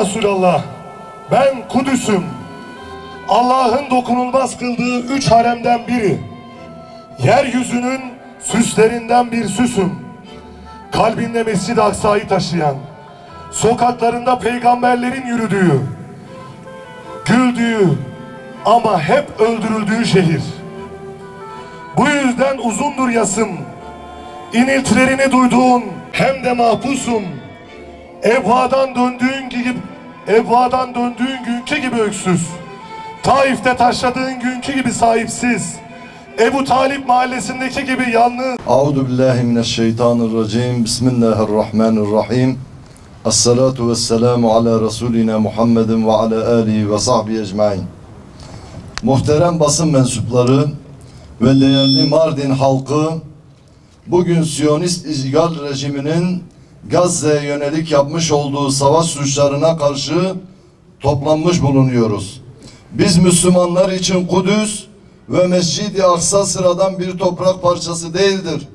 Resulallah, ben Kudüs'üm. Allah'ın dokunulmaz kıldığı 3 haremden biri. Yeryüzünün süslerinden bir süsüm. Kalbinde Mescid-i Aksa'yı taşıyan, sokaklarında peygamberlerin yürüdüğü, güldüğü ama hep öldürüldüğü şehir. Bu yüzden uzundur yasım, iniltilerini duyduğun hem de mahpusum. Ebvadan döndüğün günkü gibi öksüz. Taif'te taşladığın günkü gibi sahipsiz. Ebu Talip mahallesindeki gibi yalnız. Euzubillahimineşşeytanirracim. Bismillahirrahmanirrahim. Esselatu vesselamu ala Resulina Muhammedin ve ala alihi ve sahbihi ecmain. Muhterem basın mensupları ve değerli Mardin halkı, bugün Siyonist işgal rejiminin Gazze'ye yönelik yapmış olduğu savaş suçlarına karşı toplanmış bulunuyoruz. Biz Müslümanlar için Kudüs ve Mescid-i Aksa sıradan bir toprak parçası değildir.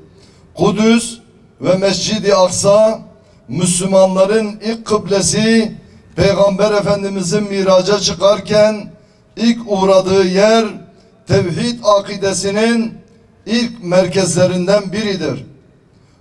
Kudüs ve Mescid-i Aksa Müslümanların ilk kıblesi, Peygamber Efendimizin miraca çıkarken ilk uğradığı yer, tevhid akidesinin ilk merkezlerinden biridir.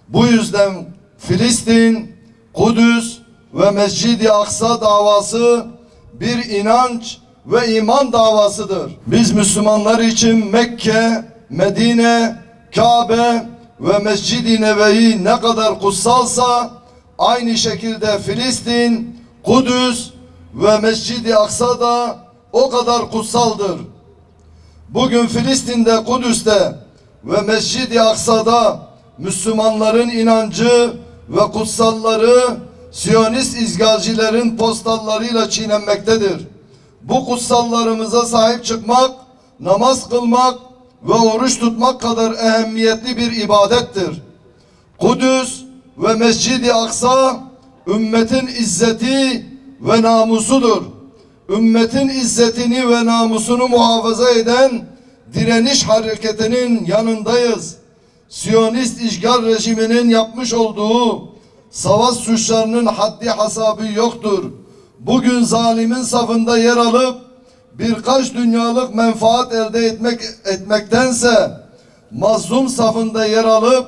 Bu yüzden Filistin, Kudüs ve Mescid-i Aksa davası bir inanç ve iman davasıdır. Biz Müslümanlar için Mekke, Medine, Kabe ve Mescid-i Nebevi ne kadar kutsalsa, aynı şekilde Filistin, Kudüs ve Mescid-i Aksa da o kadar kutsaldır. Bugün Filistin'de, Kudüs'te ve Mescid-i Aksa'da Müslümanların inancı ve kutsalları Siyonist izgalcilerin postallarıyla çiğnenmektedir. Bu kutsallarımıza sahip çıkmak, namaz kılmak ve oruç tutmak kadar ehemmiyetli bir ibadettir. Kudüs ve Mescid-i Aksa ümmetin izzeti ve namusudur. Ümmetin izzetini ve namusunu muhafaza eden direniş hareketinin yanındayız. Siyonist işgal rejiminin yapmış olduğu savaş suçlarının haddi hesabı yoktur. Bugün zalimin safında yer alıp birkaç dünyalık menfaat elde etmektense mazlum safında yer alıp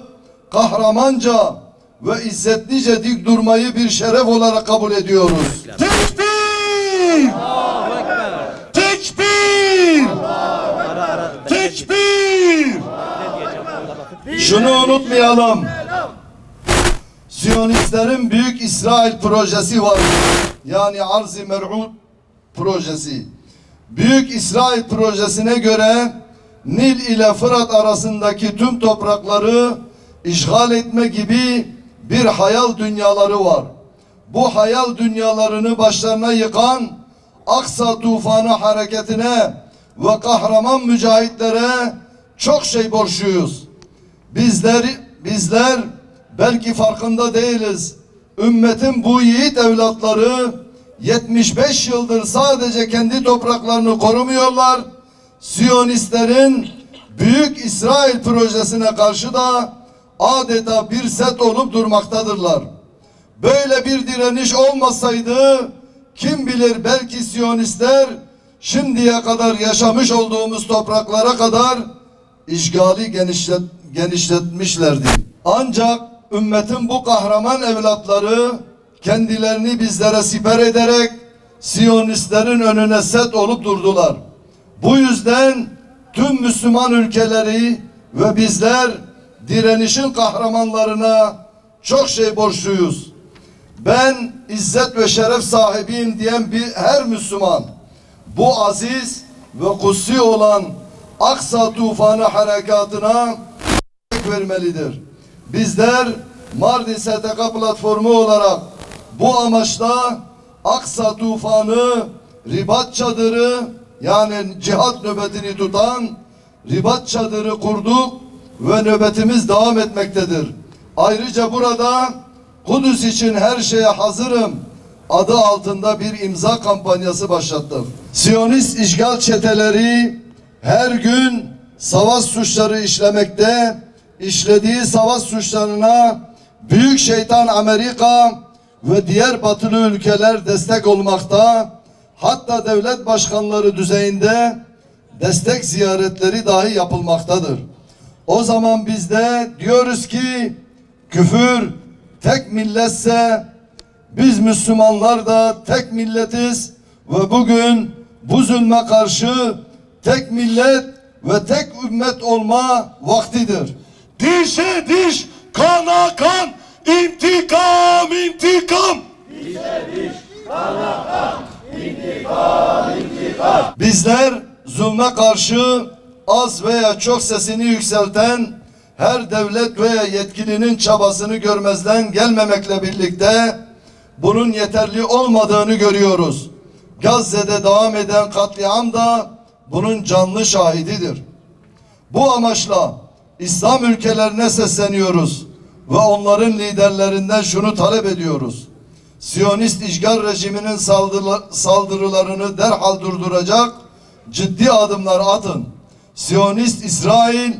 kahramanca ve izzetlice dik durmayı bir şeref olarak kabul ediyoruz. Tekbir! Tekbir! Tekbir! Şunu unutmayalım. Siyonistlerin Büyük İsrail projesi var. Yani Arz-ı Mer'ud projesi. Büyük İsrail projesine göre Nil ile Fırat arasındaki tüm toprakları işgal etme gibi bir hayal dünyaları var. Bu hayal dünyalarını başlarına yıkan Aksa tufanı hareketine ve kahraman mücahitlere çok şey borçluyuz. Bizler belki farkında değiliz. Ümmetin bu yiğit evlatları 75 yıldır sadece kendi topraklarını korumuyorlar. Siyonistlerin Büyük İsrail projesine karşı da adeta bir set olup durmaktadırlar. Böyle bir direniş olmasaydı kim bilir belki Siyonistler şimdiye kadar yaşamış olduğumuz topraklara kadar işgali genişletmişlerdi. Ancak ümmetin bu kahraman evlatları kendilerini bizlere siper ederek Siyonistlerin önüne set olup durdular. Bu yüzden tüm Müslüman ülkeleri ve bizler direnişin kahramanlarına çok şey borçluyuz. Ben izzet ve şeref sahibiyim diyen her Müslüman bu aziz ve kutsi olan Aksa tufanı harekatına vermelidir. Bizler Mardin STK platformu olarak bu amaçla Aksa tufanı ribat çadırı, yani cihat nöbetini tutan ribat çadırı kurduk ve nöbetimiz devam etmektedir. Ayrıca burada Kudüs için her şeye hazırım adı altında bir imza kampanyası başlattık. Siyonist işgal çeteleri her gün savaş suçları işlemekte, işlediği savaş suçlarına Büyük Şeytan Amerika ve diğer batılı ülkeler destek olmakta, hatta devlet başkanları düzeyinde destek ziyaretleri dahi yapılmaktadır. O zaman biz de diyoruz ki küfür tek milletse biz Müslümanlar da tek milletiz ve bugün bu zulme karşı tek millet ve tek ümmet olma vaktidir. Dişe diş, kana kan, intikam, intikam. Dişe diş, kana kan, intikam, intikam. Bizler zulme karşı az veya çok sesini yükselten her devlet veya yetkilinin çabasını görmezden gelmemekle birlikte bunun yeterli olmadığını görüyoruz. Gazze'de devam eden katliam da bunun canlı şahididir. Bu amaçla İslam ülkelerine sesleniyoruz ve onların liderlerinden şunu talep ediyoruz. Siyonist işgal rejiminin saldırılarını derhal durduracak ciddi adımlar atın. Siyonist İsrail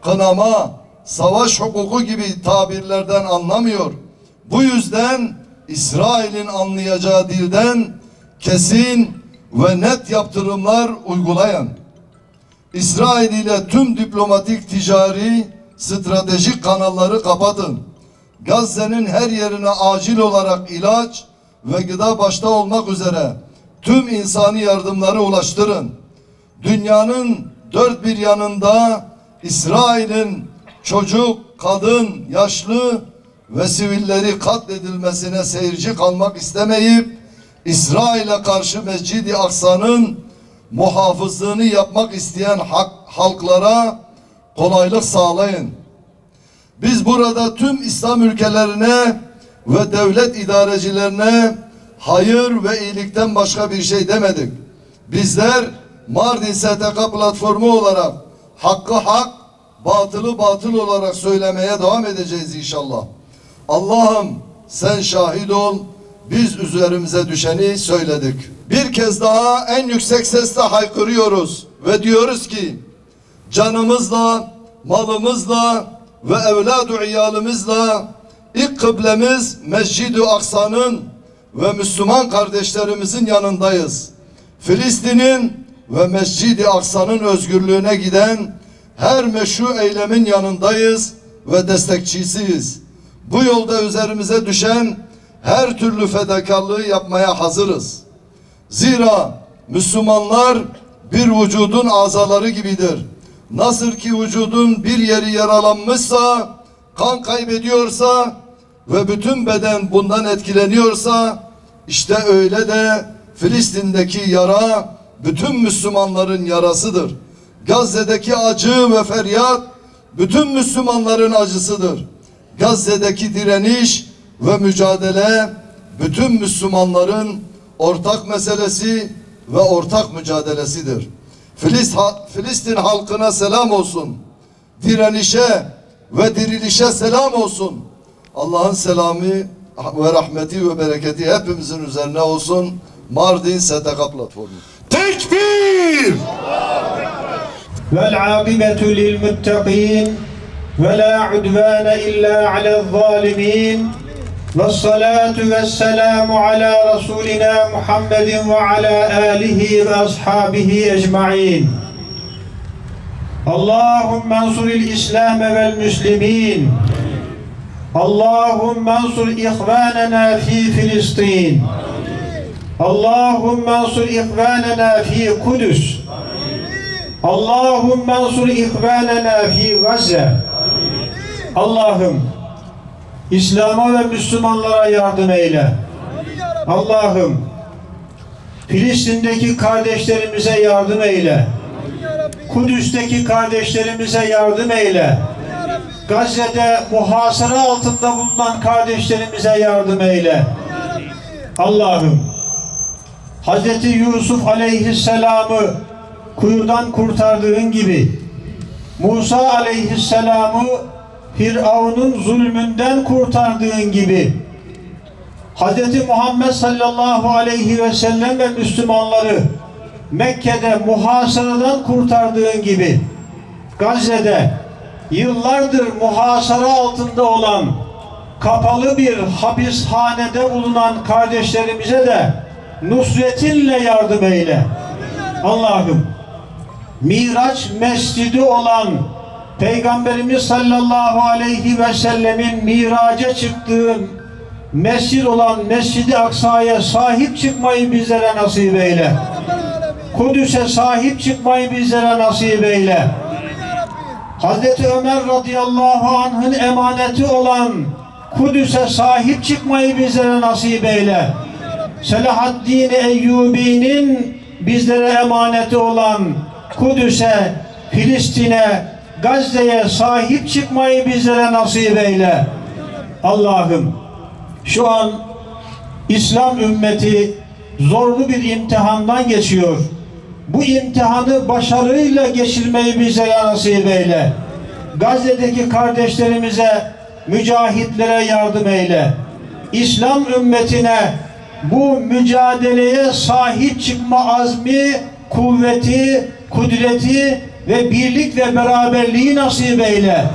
kınama, savaş hukuku gibi tabirlerden anlamıyor. Bu yüzden İsrail'in anlayacağı dilden kesin ve net yaptırımlar uygulayın. İsrail ile tüm diplomatik, ticari, stratejik kanalları kapatın. Gazze'nin her yerine acil olarak ilaç ve gıda başta olmak üzere tüm insani yardımları ulaştırın. Dünyanın dört bir yanında İsrail'in çocuk, kadın, yaşlı ve sivilleri katledilmesine seyirci kalmak istemeyip İsrail'e karşı Mescid-i Aksa'nın muhafızlığını yapmak isteyen halklara kolaylık sağlayın. Biz burada tüm İslam ülkelerine ve devlet idarecilerine hayır ve iyilikten başka bir şey demedik. Bizler Mardin STK platformu olarak hakkı hak, batılı batıl olarak söylemeye devam edeceğiz inşallah. Allah'ım sen şahit ol, biz üzerimize düşeni söyledik. Bir kez daha en yüksek sesle haykırıyoruz ve diyoruz ki canımızla, malımızla ve evladu iyalımızla ilk kıblemiz Mescid-i Aksa'nın ve Müslüman kardeşlerimizin yanındayız. Filistin'in ve Mescid-i Aksa'nın özgürlüğüne giden her meşru eylemin yanındayız ve destekçisiyiz. Bu yolda üzerimize düşen her türlü fedakarlığı yapmaya hazırız. Zira Müslümanlar bir vücudun azaları gibidir. Nasıl ki vücudun bir yeri yaralanmışsa, kan kaybediyorsa ve bütün beden bundan etkileniyorsa, işte öyle de Filistin'deki yara bütün Müslümanların yarasıdır. Gazze'deki acı ve feryat bütün Müslümanların acısıdır. Gazze'deki direniş ve mücadele bütün Müslümanların ortak meselesi ve ortak mücadelesidir. Filistin halkına selam olsun. Direnişe ve dirilişe selam olsun. Allah'ın selamı ve rahmeti ve bereketi hepimizin üzerine olsun. Mardin STK platformu. Tekbir! والعاقبة للمتقين ولا عدوان إلا على الظالمين والصلاة والسلام على رسولنا محمد وعلى آله وأصحابه أجمعين اللهم انصر الإسلام والمسلمين اللهم انصر إخواننا في فلسطين اللهم انصر إخواننا في قدس اللهم انصر إخواننا في Gazze. Allah'ım İslam'a ve Müslümanlara yardım eyle. Allah'ım Filistin'deki kardeşlerimize yardım eyle. Kudüs'teki kardeşlerimize yardım eyle. Gazze'de muhasara altında bulunan kardeşlerimize yardım eyle. Allah'ım Hazreti Yusuf Aleyhisselam'ı kuyudan kurtardığın gibi Musa Aleyhisselam'ı Firavun'un zulmünden kurtardığın gibi Hz. Muhammed sallallahu aleyhi ve sellem ve Müslümanları Mekke'de muhasaradan kurtardığın gibi Gazze'de yıllardır muhasara altında olan kapalı bir hapishanede bulunan kardeşlerimize de nusretinle yardım eyle. Allah'ım, Miraç mescidi olan Peygamberimiz sallallahu aleyhi ve sellemin miraca çıktığı mescid olan Mescid-i Aksa'ya sahip çıkmayı bizlere nasip eyle. Kudüs'e sahip çıkmayı bizlere nasip eyle. Hazreti Ömer radıyallahu anh'ın emaneti olan Kudüs'e sahip çıkmayı bizlere nasip eyle. Selahaddin Eyyubi'nin bizlere emaneti olan Kudüs'e, Filistin'e, Gazze'ye sahip çıkmayı bizlere nasip eyle. Allah'ım, şu an İslam ümmeti zorlu bir imtihandan geçiyor. Bu imtihanı başarıyla geçirmeyi bizlere nasip eyle. Gazze'deki kardeşlerimize, mücahitlere yardım eyle. İslam ümmetine bu mücadeleye sahip çıkma azmi, kuvveti, kudreti ve birlik ve beraberliği nasip eyle.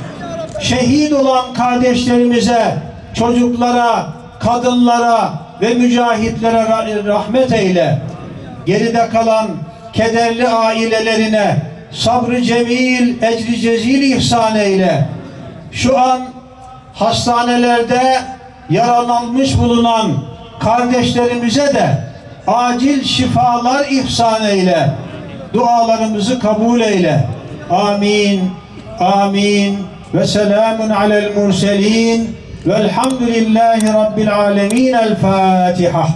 Şehit olan kardeşlerimize, çocuklara, kadınlara ve mücahitlere rahmet eyle. Geride kalan kederli ailelerine sabrı cemil, ecri cezil ihsan eyle. Şu an hastanelerde yaralanmış bulunan kardeşlerimize de acil şifalar ihsan eyle. Dualarımızı kabul eyle. Amin. Amin. Ve selamun alel murselin. Velhamdülillahi Rabbil alemin. El Fatiha.